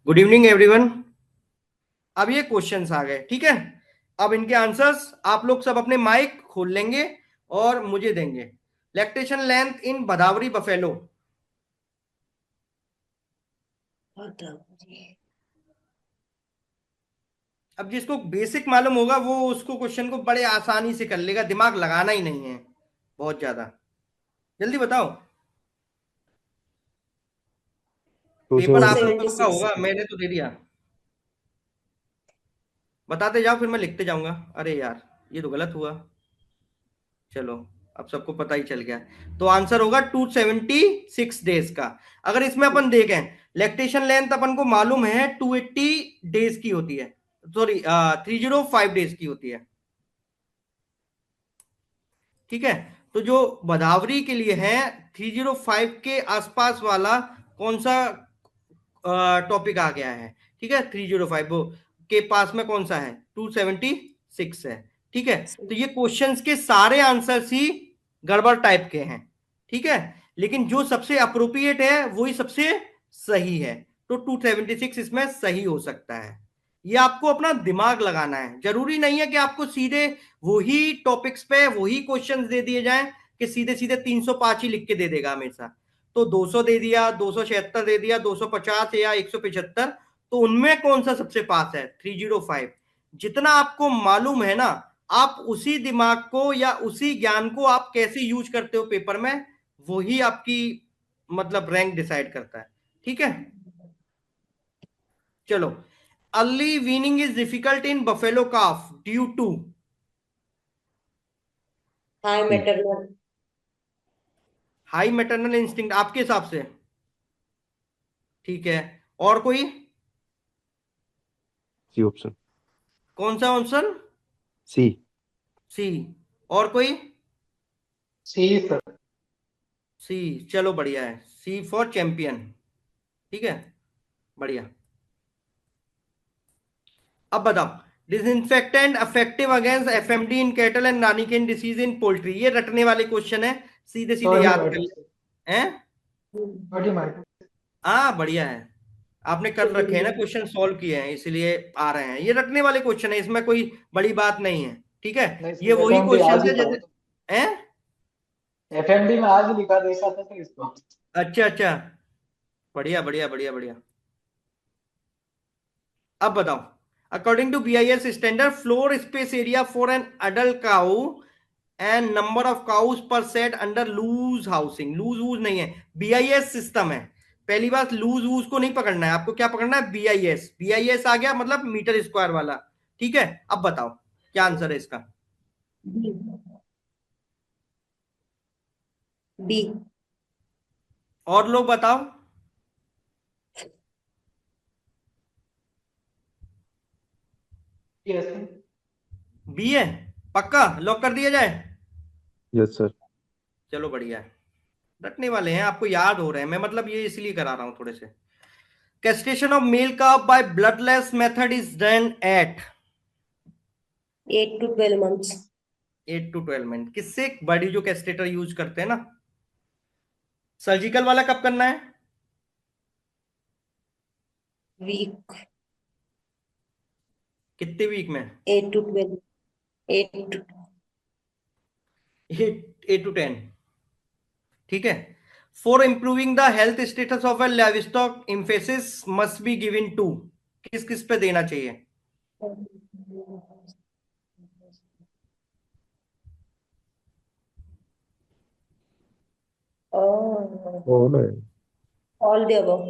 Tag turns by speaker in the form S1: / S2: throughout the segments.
S1: Good evening everyone. अब ये questions आ गए, ठीक है। अब इनके आंसर्स आप लोग सब अपने माइक खोल लेंगे और मुझे देंगे। Lactation length in Bhadawari buffalo. अब जिसको बेसिक मालूम होगा वो उसको क्वेश्चन को बड़े आसानी से कर लेगा, दिमाग लगाना ही नहीं है बहुत ज्यादा। जल्दी बताओ।
S2: टू
S1: पेपर आप
S2: सेवेंटी
S1: लोग का
S3: 276।
S1: होगा, मैंने तो दे दिया। बताते जाओ फिर मैं लिखते जाऊंगा। अरे यार, ये तो गलत हुआ। चलो, अब सबको पता ही चल गया। तो आंसर होगा 276 डेज का। अगर इसमें अपन देखें, लैक्टेशन लेंथ अपन को मालूम है 280 डेज की होती है, सॉरी 305 डेज की होती है, ठीक है। तो जो बदावरी के लिए है 305 के आसपास वाला कौन सा टॉपिक आ गया है, ठीक है। 305 वो के पास में कौन सा है, 276 है, ठीक है। तो ये क्वेश्चंस के सारे आंसर्स ही गड़बड़ टाइप के हैं, ठीक है। लेकिन जो सबसे अप्रोप्रिएट है वही सबसे सही है। तो 276 इसमें सही हो सकता है। ये आपको अपना दिमाग लगाना है, जरूरी नहीं है कि आपको सीधे वही टॉपिक्स पे वही क्वेश्चंस दे दिए जाएं कि सीधे सीधे 305 ही लिख के दे देगा हमेशा। तो 200 दे दिया, 276 दे दिया, 250 या 175, तो उनमें कौन सा सबसे पास है, 305। जितना आपको मालूम है ना, आप उसी दिमाग को या उसी ज्ञान को आप कैसे यूज करते हो पेपर में, वही आपकी मतलब रैंक डिसाइड करता है, ठीक है। चलो, early weaning is difficult in buffalo calf due to.
S3: High
S2: C.
S3: Maternal.
S1: High maternal instinct आपके हिसाब से, ठीक है। और कोई?
S2: C option.
S1: कौन सा ऑप्शन?
S2: सी।
S1: सी। और कोई?
S4: C sir.
S1: सी। चलो बढ़िया है, सी फॉर चैंपियन, ठीक है, बढ़िया। अब बताओ, disinfectant effective against FMD in cattle and Ranikhet disease in poultry. ये रटने वाले क्वेश्चन है, सीधे सीधे याद कर
S4: सोडियम
S1: ले हैं।
S4: सोडियम।
S1: हाँ बढ़िया है, आपने कर रखे हैं ना, क्वेश्चन सॉल्व किए हैं इसलिए आ रहे हैं। ये रटने वाले क्वेश्चन है, इसमें कोई बड़ी बात नहीं है, ठीक है।
S4: नहीं
S1: ये
S4: सर,
S1: वही
S4: एफएमडी
S1: क्वेश्चन
S4: आज ही
S1: है
S4: पढ़ा
S1: जैसे
S4: था।
S1: हैं।
S4: एफएमडी में आज ही लिखा देखा था सर इसको।
S1: अच्छा अच्छा, बढ़िया बढ़िया बढ़िया बढ़िया। अब बताओ, according to BIS standard floor space area for an adult cow and number of cows per set under loose housing. Loose वूज नहीं है, बीआईएस सिस्टम है। पहली बात, लूज वूज को नहीं पकड़ना है आपको, क्या पकड़ना है, बीआईएस। बीआईएस आ गया मतलब मीटर स्क्वायर वाला, ठीक है। अब बताओ क्या आंसर है इसका।
S3: बी। बी।
S1: और लोग बताओ।
S4: यस।
S1: बी है, पक्का लॉक कर दिया जाए।
S2: Yes sir.
S1: चलो बढ़िया है, रटने वाले हैं, आपको याद हो रहे हैं। मैं मतलब ये इसलिए करा रहा हूं थोड़े से। Castration of male calf by bloodless method is done at
S3: 8 to 12 months।
S1: 8 to 12 minute. किससे बड़ी जो कैस्ट्रेटर यूज करते हैं ना, सर्जिकल वाला कब करना है,
S3: वीक।
S1: कितने वीक में?
S3: 8 to 12। 8 to।
S1: 8 to 10, ठीक है। For improving the health status of a livestock emphasis must be given to. किस किस पे देना चाहिए?
S3: Oh,
S2: ओ नहीं।
S3: all the above।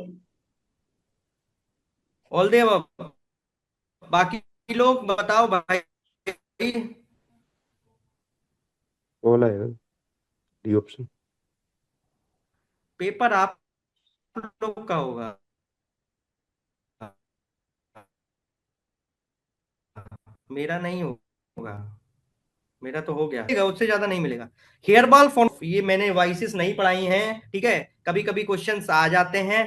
S1: All they above. बाकी लोग बताओ भाई।
S2: ओला है। D option.
S1: पेपर आप लोग का होगा, मेरा नहीं होगा। मेरा तो हो गया, उससे ज्यादा नहीं मिलेगा। हेयर बॉल फॉर्म, ये मैंने वाइसिस नहीं पढ़ाई हैं, ठीक है। कभी कभी क्वेश्चंस आ जाते हैं।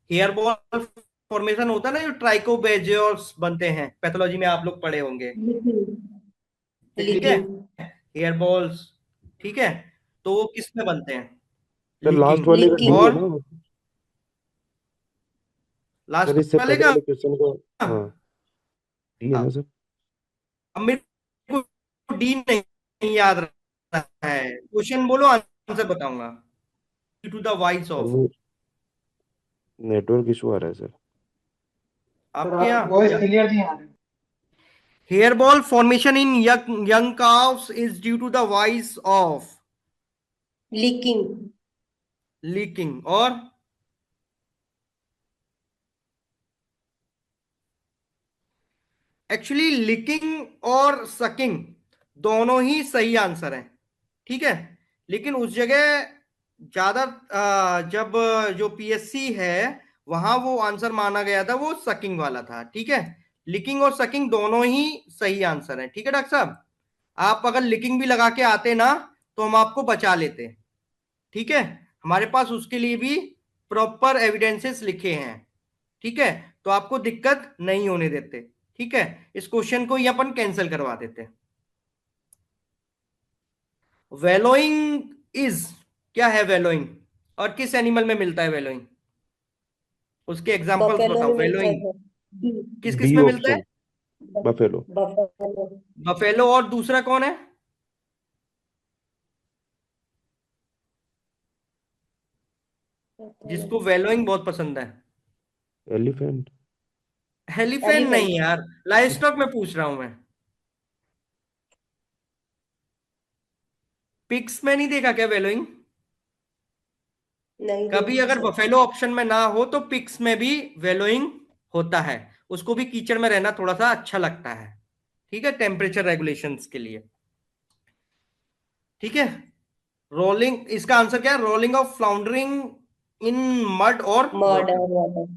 S1: हेयर बॉल फॉर्मेशन होता है ना, जो ट्राइकोबैजियोल्स बनते हैं, पैथोलॉजी में आप लोग पढ़े होंगे, ठीक है।
S3: लीकिंग।
S1: हेयर बॉल्स, ठीक है। तो वो किस में बनते हैं?
S2: Sir last
S1: leaking.
S2: वाले का डी
S3: लीकिंग।
S2: है
S1: और
S2: ना।
S1: लास्ट
S2: सर इससे
S1: वाले
S2: पहले
S1: का।
S2: वाले क्वेश्चन को, हाँ डी है ना सर?
S1: अब मेरे को डी नहीं याद रहा है, क्वेश्चन बोलो आंसर बताऊंगा। To the voice
S2: sir
S1: off,
S2: वो नेटवर्क इशू आ रहा है सर।
S4: सर
S1: आपके
S4: आप
S1: यहाँ
S4: वॉइस क्लियर नहीं आ रही।
S1: Hair ball formation in young cows is due to the vice of
S3: licking,
S1: licking. और एक्चुअली लीकिंग और सकिंग दोनों ही सही आंसर हैं, ठीक है। लेकिन उस जगह ज्यादा जब जो पीएससी है वहां वो आंसर माना गया था, वो सकिंग वाला था, ठीक है। लिकिंग और सकिंग दोनों ही सही आंसर हैं, ठीक है डॉक्टर साहब। आप अगर लिकिंग भी लगा के आते ना तो हम आपको बचा लेते, ठीक है। हमारे पास उसके लिए भी प्रॉपर एविडेंसेस लिखे हैं, ठीक है। तो आपको दिक्कत नहीं होने देते, ठीक है। इस क्वेश्चन को ही अपन कैंसिल करवा देते। वेलोइंग इज, क्या है वेलोइंग और किस एनिमल में मिलता है वेलोइंग? उसके एग्जांपल्स
S3: बफेलो
S1: बताओ।
S3: में मिलता है
S1: वेलोइंग
S3: सर।
S1: किस किस
S2: डी
S1: में मिलता है?
S2: Option, buffalo.
S3: बफेलो,
S1: बफेलो, और दूसरा कौन है? जिसको वेलोइंग बहुत पसंद है।
S2: एलिफेंट।
S1: Elephant
S3: elephant.
S1: नहीं यार, लाइव स्टॉक में पूछ रहा हूं मैं। पिग्स में नहीं देखा क्या वेलोइंग?
S3: नहीं
S1: कभी
S3: देखा
S1: अगर
S3: सर।
S1: बफेलो ऑप्शन में ना हो तो पिग्स में भी वेलोइंग होता है। उसको भी कीचड़ में रहना थोड़ा सा अच्छा लगता है, ठीक है, टेम्परेचर रेगुलेशंस के लिए, ठीक है। रोलिंग, इसका आंसर क्या है? रोलिंग ऑफ फ्लाउंडरिंग इन मड और
S3: मर्डर
S1: वाटर,
S3: वाटर।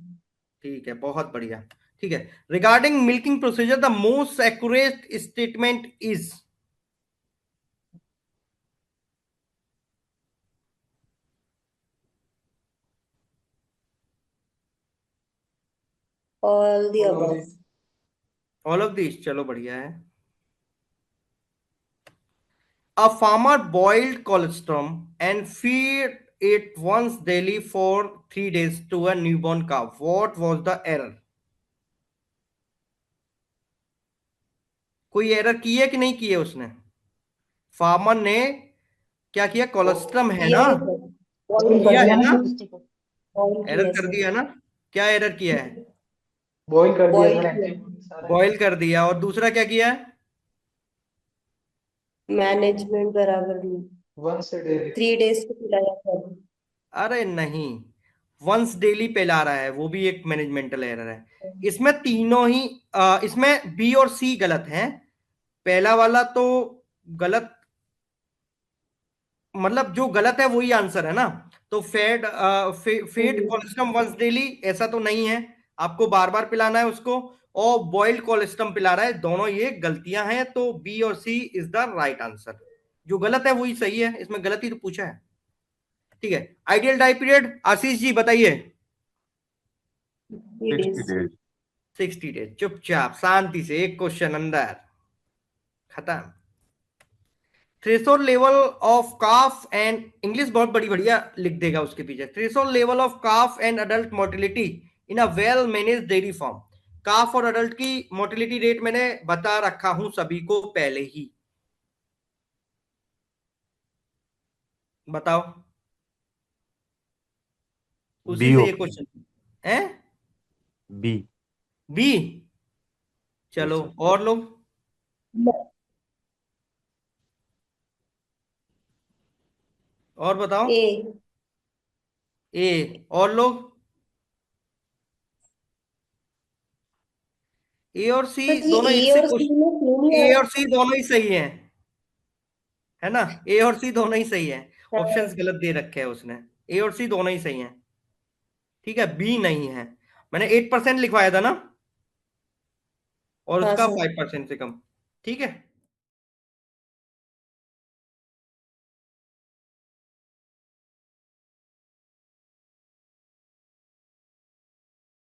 S1: ठीक है, बहुत बढ़िया। ठीक है, regarding milking procedure the most accurate statement is,
S3: all the
S4: all of
S3: above.
S4: This.
S1: All of this, चलो बढ़िया है। A farmer boiled colostrum and feed it once daily for 3 days to a newborn calf. What was the error? कोई error की है कि नहीं की है उसने? फार्मर ने क्या किया? कोलेस्ट्रम है
S3: किया
S1: ना,
S3: है सर,
S4: बॉइल कर
S1: किया
S4: दिया
S1: है
S4: ना
S1: ना,
S4: सर उसको तो।
S3: बॉइल
S1: एरर
S3: किया
S1: कर
S3: सर।
S1: दिया ना। क्या एरर किया है?
S4: बॉइल कर दिया
S3: बॉइल
S4: सर,
S3: किया,
S4: एंटीबॉडी सारा।
S1: बॉयल कर दिया। और दूसरा क्या किया है?
S3: मैनेजमेंट बराबर नहीं।
S4: Once a day.
S3: 3 days को खिलाया सर।
S1: अरे नहीं, वंस डेली पिला रहा है, वो भी एक मैनेजमेंटल एरर है। इसमें तीनों ही इसमें बी और सी गलत हैं। पहला वाला तो गलत, मतलब जो गलत है वही आंसर है ना। तो फेड
S3: हम्म,
S1: कोलेस्ट्रम वंस डेली, ऐसा तो नहीं है। आपको बार बार पिलाना है उसको। और बॉइल्ड कोलेस्ट्रम पिला रहा है, दोनों ये गलतियां हैं। तो बी और सी इज द राइट आंसर। जो गलत है वही सही है, इसमें गलती तो पूछा है, ठीक है। Ideal time period Ashish ji बताइए।
S3: 3 days।
S2: 60 days।
S1: 60 डेज। चुपचाप शांति से एक क्वेश्चन अंदर, खत्म। Threshold level of calf and, English बहुत बड़ी बढ़िया लिख देगा उसके पीछे। Threshold level of calf and adult mortality in a well managed dairy farm. Calf और अडल्ट की मोर्टिलिटी रेट मैंने बता रखा हूं सभी को पहले ही, बताओ। उसी
S2: बी
S1: से ये
S2: ऑप्शन।
S1: क्वेश्चन है।
S2: बी।
S1: बी,
S2: यस
S1: चलो।
S2: सर।
S1: और लोग, और बताओ।
S3: ए।
S1: ए, और लोग? ए और सी
S3: सर ये
S1: दोनों एक
S3: ए
S1: से
S3: और सी
S1: क्वेश्चन,
S3: में क्यों नहीं
S1: ए
S3: आ
S1: और सी दोनों ही सही है, है ना। ए और सी दोनों ही सही है।
S3: रहा?
S1: ऑप्शंस गलत दे रखे हैं उसने। ए और सी दोनों ही सही हैं, ठीक है। बी नहीं है। मैंने 8% लिखवाया था ना, और
S3: हाँ
S1: उसका
S3: सर।
S1: 5% से कम, ठीक है।